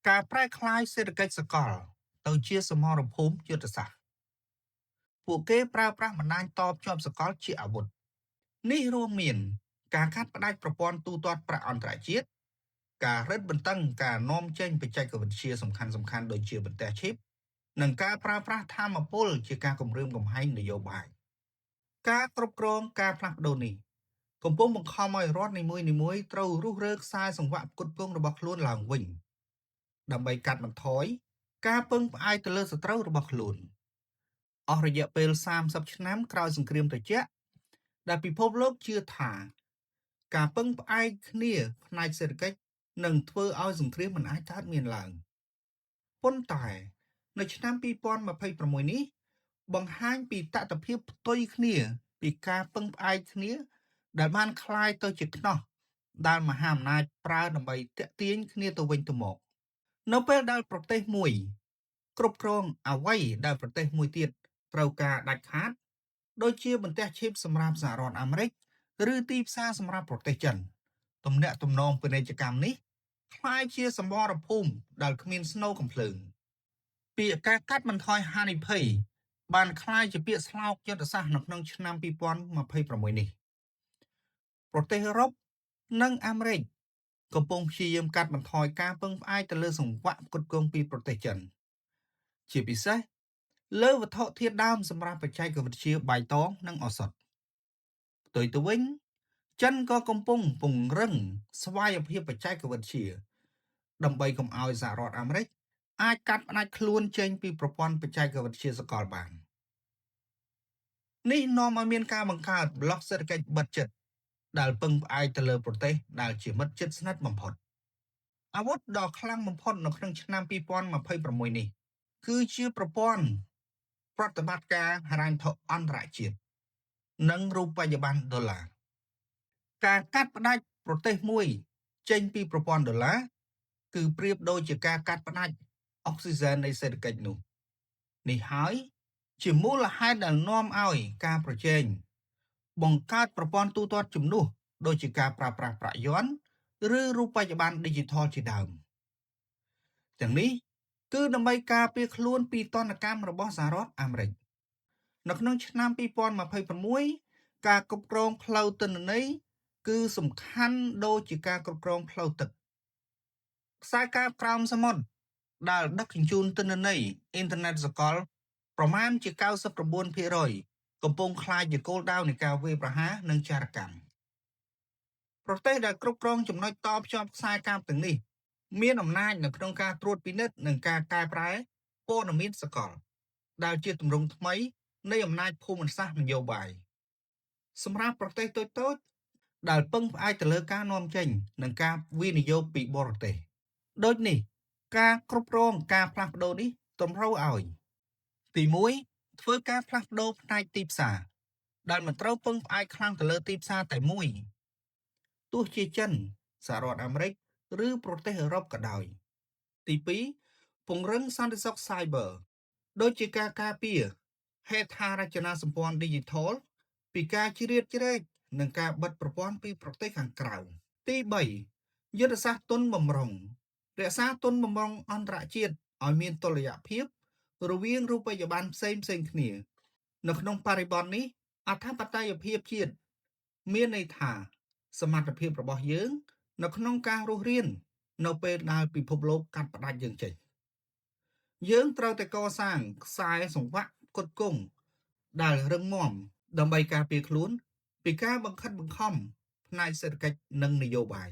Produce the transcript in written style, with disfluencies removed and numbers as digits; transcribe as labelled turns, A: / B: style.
A: ការប្រែក្លាយសេដ្ឋកិច្ចសកលទៅជាសមរភូមិយុទ្ធសាស្ត្រពួកគេប្រើប្រាស់បណ្ដាញតភ្ជាប់សកលជាអាវុធនេះរួមមានការកាត់ផ្តាច់ប្រព័ន្ធទូទាត់ប្រាក់អន្តរជាតិការរឹតបន្តឹងការនាំចេញបច្ចេកវិទ្យាសំខាន់ៗដូចជាបន្ទះឈីបនិងការប្រើប្រាស់ធម្មពលជាការគម្រាមកំហែងនយោបាយការគ្រប់គ្រងការផ្លាស់ប្ដូរនេះកំពុងបង្ខំឲ្យរដ្ឋនីមួយៗត្រូវរុះរើខ្សែសង្វាក់ផ្គត់ផ្គង់របស់ខ្លួនឡើងវិញដើម្បីកាត់បន្ថយការពឹងផ្អែកទៅលើសត្រូវរបស់ខ្លួនអស់រយៈពេល30ឆ្នាំក្រោយសង្គ្រាមត្រជាក់ដែលពិភពលោកជឿថាការពឹងផ្អែកគ្នាផ្នែកសេដ្ឋកិច្ចនឹងធ្វើឲ្យសង្គ្រាមមិនអាចកើតមានឡើងប៉ុន្តែនៅឆ្នាំ2026នេះបង្ហាញពីតថភាពផ្ទុយគ្នាពីការពឹងផ្អែកគ្នាដែលបានคล้ายទៅជាខ្នោះដែលមហាអំណាចប្រើដើម្បីទាក់ទាញគ្នាទៅវិញទៅមកនៅពេលដែលប្រទេសមួយគ្រប់គ្រងអ្វីដែលប្រទេសមួយទៀតត្រូវការដាច់ខាតដូចជាបន្ទះឈីបសម្រាប់សហរដ្ឋអាមេរិកឬទីផ្សារសម្រាប់ប្រទេសចិនទំនាក់ទំនងពាណិជ្ជកម្មនេះคล้ายជាសម្បរភូមិដែលគ្មានស្នូកំភ្លើងពាក្យការកាត់បន្ថយហានិភ័យបានคล้ายជាពាក្យស្លោកយុទ្ធសាស្ត្រនៅក្នុងឆ្នាំ2026នេះប្រទេសអឺរ៉ុបនិងអាមេរិកកំពុងព្យាយាមកាត់បន្ថយការពឹងផ្អែកទៅលើសង្វាក់ផ្គត់ផ្គង់ពីប្រទេសចិនជាពិសេសលើវត្ថុធាតុដើមសម្រាប់បច្ចេកវិទ្យាបៃតងនិងឱសថផ្ទុយទៅវិញចិនក៏កំពុងពង្រឹងស្វ័យភាពបច្ចេកវិទ្យាដើម្បីកុំឲ្យសហរដ្ឋអាមេរិកអាចកាត់ផ្តាច់ខ្លួនចេញពីប្រព័ន្ធបច្ចេកវិទ្យាសកលបាននេះនាំឲ្យមានការបង្កើតប្លុកសេដ្ឋកិច្ចបិទជិតដែលពឹងផ្អែកទៅលើប្រទេសដែលជាមិត្តជិតស្និទ្ធបំផុតអាវុធដ៏ខ្លាំងបំផុតនៅក្នុងឆ្នាំ2026នេះគឺជាប្រព័ន្ធប្រតិបត្តិការហិរញ្ញវត្ថុអន្តរជាតិនិងរូបិយប័ណ្ណដុល្លារការកាត់ផ្តាច់ប្រទេសមួយចេញពីប្រព័ន្ធដុល្លារគឺប្រៀបដូចជាការកាត់ផ្តាច់អុកស៊ីហ្សែននៃសេដ្ឋកិច្ចនោះនេះហើយជាមូលហេតុដែលនាំឲ្យការប្រជែងបង្កើតប្រព័ន្ធទូទាត់ជំនួសដូចជាការប្រើប្រាស់ប្រាក់យន់ឬរូបិយប័ណ្ណឌីជីថលជាដើមទាំងនេះគឺដើម្បីការពារខ្លួនពីទណ្ឌកម្មរបស់សហរដ្ឋអាមេរិកនៅក្នុងឆ្នាំ2026ការគ្រប់គ្រងផ្លូវទិន្នន័យគឺសំខាន់ដូចជាការគ្រប់គ្រងផ្លូវទឹកខ្សែកាបក្រោមសមុទ្រដែលដឹកជញ្ជូនទិន្នន័យអ៊ីនធឺណិតសកលប្រមាណជា 99% កំពុងក្លាយជាគោលដៅនៃការវាយប្រហារនិងចារកម្មប្រទេសដែលគ្រប់គ្រងចំណុចតភ្ជាប់ខ្សែកាបទាំងនេះមានអំណាចនៅក្នុងការត្រួតពិនិត្យនិងការកែប្រែព័ត៌មានសកលដែលជាទម្រង់ថ្មីនៃអំណាចភូមិសាស្ត្រនយោបាយសម្រាប់ប្រទេសតូចៗដែលពឹងផ្អែកទៅលើការនាំចេញនិងការវិនិយោគពីបរទេសដូចនេះការគ្រប់គ្រងការផ្លាស់ប្ដូរនេះតម្រូវឲ្យទី1ធ្វើការផ្លាស់ប្ដូរផ្នែកទីផ្សារដែលមិនត្រូវពឹងផ្អែកខ្លាំងទៅលើទីផ្សារតែមួយទោះជាចិនសហរដ្ឋអាមេរិកឬប្រទេសអឺរ៉ុបក៏ដោយទី2ពង្រឹងសន្តិសុខ Cyber ដូចជាការការពារហេដ្ឋារចនាសម្ព័ន្ធ Digital ពីការជ្រៀតជ្រែកនិងការបិទប្រព័ន្ធពីប្រទេសខាងក្រៅទី3យុទ្ធសាស្ត្រទុនបម្រុងរក្សាទុនបម្រុងអន្តរជាតិឲ្យមានតុល្យភាពរវាងរូបិយប័ណ្ណផ្សេងគ្នានៅក្នុងបរិបទនេះអធិបតេយ្យភាពជាតិមានន័យថាសមត្ថភាពរបស់យើងនៅក្នុងការរស់រាននៅពេលដែលពិភពលោកកាត់ផ្តាច់យើងចេញយើងត្រូវតែកសាងខ្សែសង្វាក់ផ្គត់ផ្គង់ដែលរឹងមាំដើម្បីការពារខ្លួនពីការបង្ខិតបង្ខំផ្នែកសេដ្ឋកិច្ចនិងនយោបាយ